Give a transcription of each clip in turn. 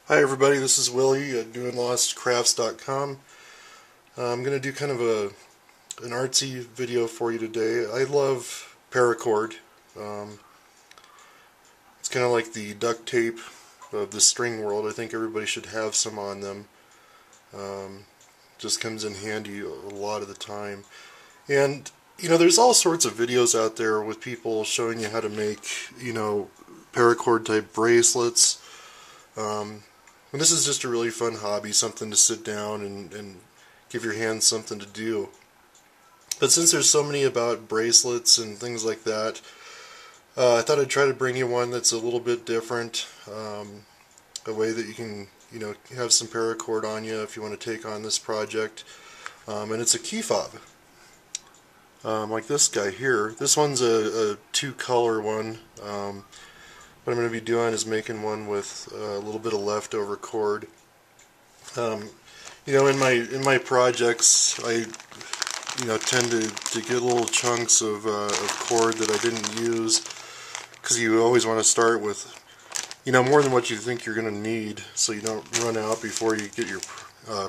Hi everybody, this is Willie at doinglostcrafts.com. I'm going to do kind of an artsy video for you today. I love paracord. It's kind of like the duct tape of the string world. I think everybody should have some on them. Just comes in handy a lot of the time. And you know, there's all sorts of videos out there with people showing you how to make, you know, paracord type bracelets. And this is just a really fun hobby, something to sit down and give your hands something to do. But since there's so many about bracelets and things like that, I thought I'd try to bring you one that's a little bit different. A way that you can, you know, have some paracord on you if you want to take on this project. And it's a key fob. Like this guy here. This one's a two-color one. What I'm going to be doing is making one with a little bit of leftover cord. You know, in my projects, I tend to get little chunks of cord that I didn't use, because you always want to start with, you know, more than what you think you're going to need, so you don't run out before you get your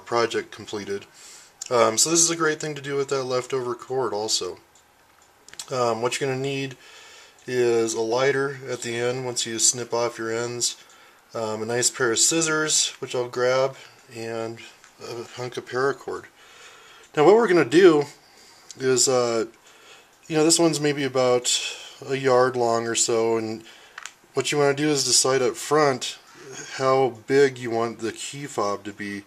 project completed. So this is a great thing to do with that leftover cord also. What you're going to need is a lighter at the end once you snip off your ends, a nice pair of scissors, which I'll grab, and a hunk of paracord. Now what we're going to do is, you know, this one's maybe about a yard long or so, and what you want to do is decide up front how big you want the key fob to be.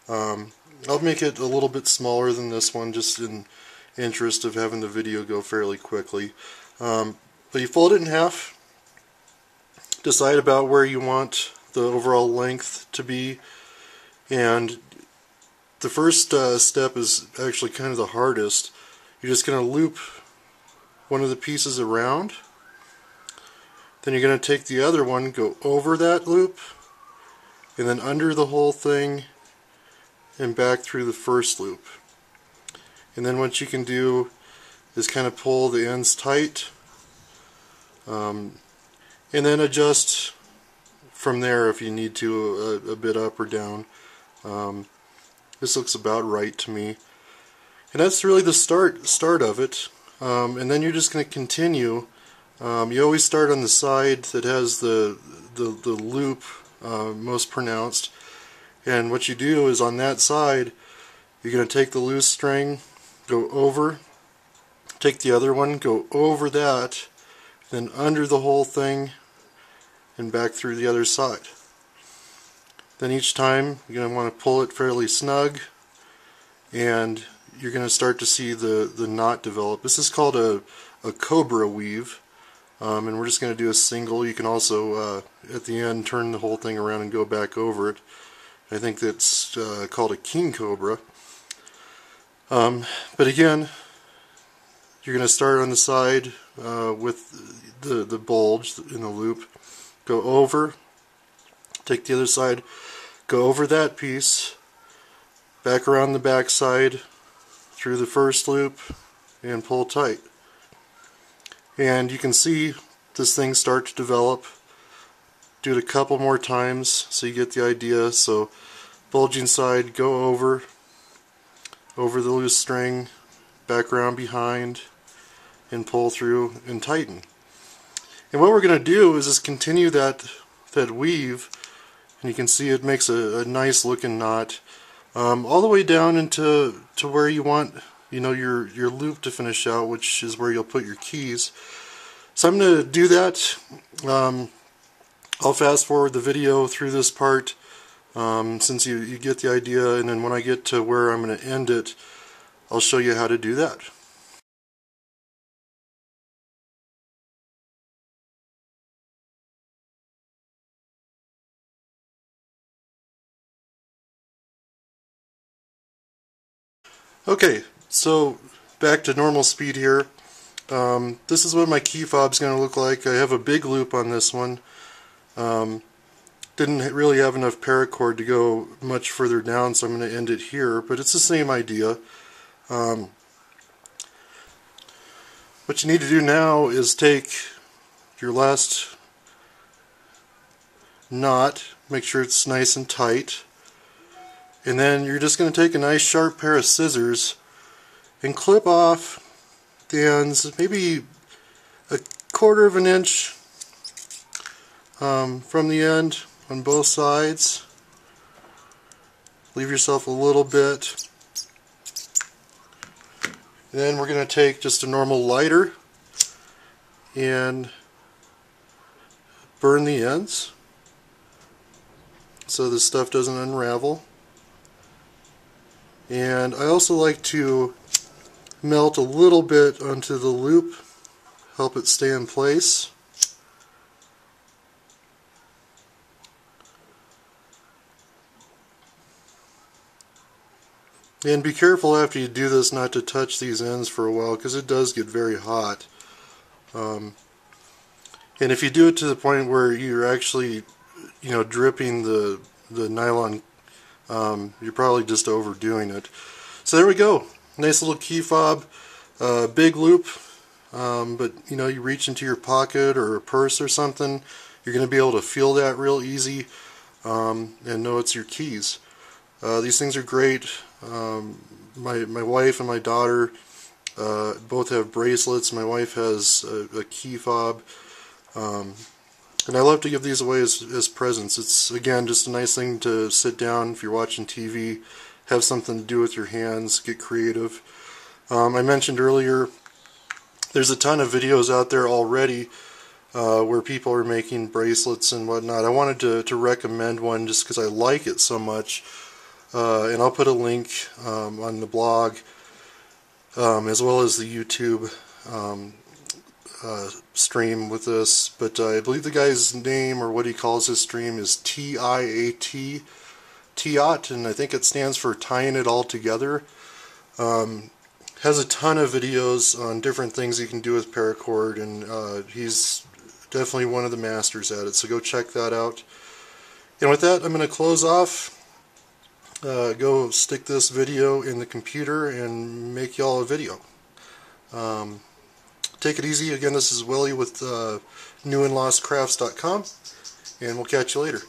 I'll make it a little bit smaller than this one, just in interest of having the video go fairly quickly. But you fold it in half, decide about where you want the overall length to be, and the first step is actually kind of the hardest. You're just going to loop one of the pieces around, then you're going to take the other one, go over that loop, and then under the whole thing and back through the first loop. And then what you can do is kind of pull the ends tight, and then adjust from there if you need to, a bit up or down. This looks about right to me, and that's really the start of it. And then you're just going to continue. You always start on the side that has the loop most pronounced, and what you do is on that side you're going to take the loose string, go over, take the other one, go over that, then under the whole thing and back through the other side. Then each time you're going to want to pull it fairly snug, and you're going to start to see the knot develop. This is called a cobra weave, and we're just going to do a single. You can also at the end turn the whole thing around and go back over it. I think that's called a king cobra. But again, you're going to start on the side with the bulge in the loop, go over, take the other side, go over that piece, back around the back side, through the first loop, and pull tight. And you can see this thing start to develop. Do it a couple more times so you get the idea. So bulging side, go over the loose string, back around behind, and pull through and tighten. And what we're going to do is just continue that weave, and you can see it makes a nice looking knot all the way down into where you want, you know, your loop to finish out, which is where you'll put your keys. So I'm going to do that. I'll fast forward the video through this part since you get the idea, and then when I get to where I'm going to end it, I'll show you how to do that. Okay, so back to normal speed here. This is what my key fob is going to look like. I have a big loop on this one. Didn't really have enough paracord to go much further down, so I'm going to end it here, but it's the same idea. What you need to do now is take your last knot, make sure it's nice and tight, and then you're just going to take a nice sharp pair of scissors and clip off the ends, maybe a 1/4 of an inch from the end on both sides. Leave yourself a little bit. Then we're going to take just a normal lighter and burn the ends so this stuff doesn't unravel. And I also like to melt a little bit onto the loop, help it stay in place. And be careful after you do this not to touch these ends for a while, because it does get very hot. And if you do it to the point where you're actually, dripping the nylon, you're probably just overdoing it. So there we go. Nice little key fob, big loop, but you reach into your pocket or a purse or something, you're going to be able to feel that real easy and know it's your keys. These things are great. My wife and my daughter both have bracelets. My wife has a key fob, and I love to give these away as presents. It's, again, just a nice thing to sit down if you're watching TV, have something to do with your hands, get creative. I mentioned earlier, there's a ton of videos out there already where people are making bracelets and whatnot. I wanted to recommend one just because I like it so much. And I'll put a link on the blog as well as the YouTube stream with this. But I believe the guy's name, or what he calls his stream, is TIAT, TIAT, and I think it stands for Tying It All Together. Has a ton of videos on different things you can do with paracord, and he's definitely one of the masters at it, so go check that out. And with that, I'm going to close off. Go stick this video in the computer and make y'all a video. Take it easy. Again, this is Willie with newandlostcrafts.com, and we'll catch you later.